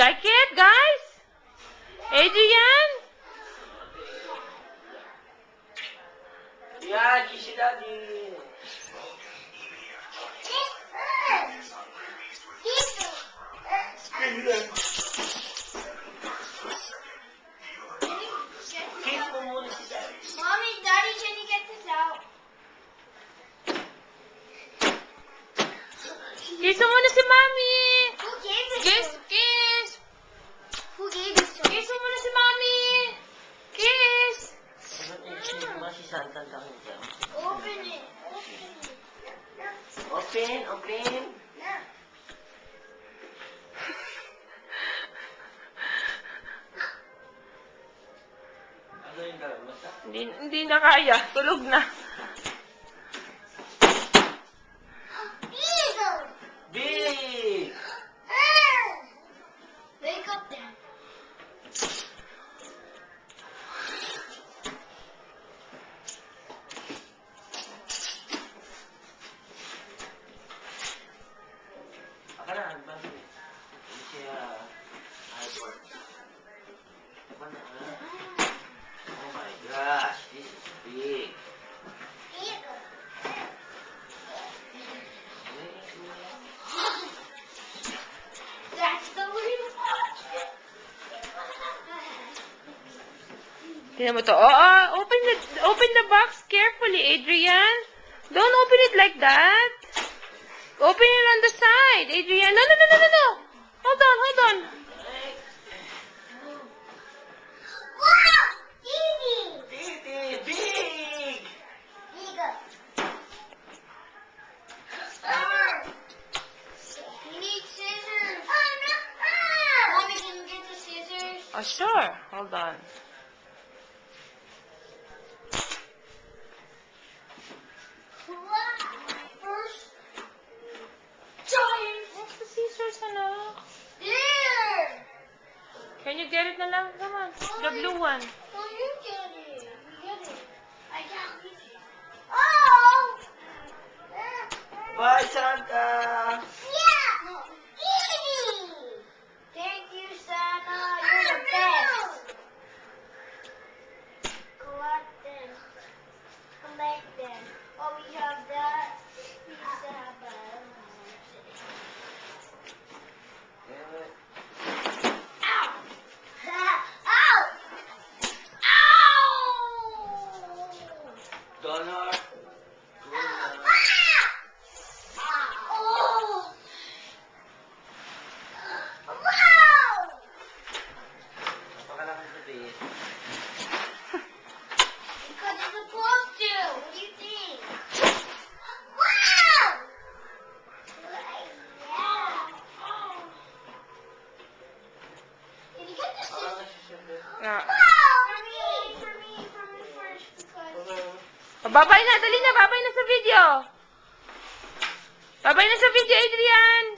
like it, guys? Adrian? Yeah, kiss you, Daddy. Kiss mo muna si Daddy. Mommy, Daddy, can you get this out? Kiss mo muna si Mami. Who gave this Kiss, to him? kiss. Who gave this to him? Kiss mo muna si Mami. Kiss. Si Santa lang dyan. Open it. Open, open. Ano yung dalawa? Hindi na kaya. Tulog na. Eagle! Big! Wake up then. Akalaan ba? Hindi siya iPod. Diba na? Oh my gosh, this is big. Eagle. That's the real Tingnan mo to. Open the box carefully, Adrian. Don't open it like that. Open it on the side, Adrian. No. Hold on. Wow! Eagle! Big! Big! Eagle. You need scissors. Oh, no. Mommy, can you get the scissors? Oh, sure. Hold on. First, giant. What's the scissors, ano? There. Can you get it na lang? Come on. The blue one. Oh, you get it. You get it. I can't reach it. Oh! Bye, Santa! Yeah! Thank you, Santa. You're the best. Collect them. Collect them. Oh, we have that. We used to have that. Ow! Ow! Ow! Donor. Oh! Wow! Napakalaking sabihin. Because it's supposed to. What do you think? Wow! Yeah. Can you get this? Napakalaking sabihin. Ah. Wow! For me first because. Babay na. Dali na. Babay na sa video. Babay na sa video, Adrian.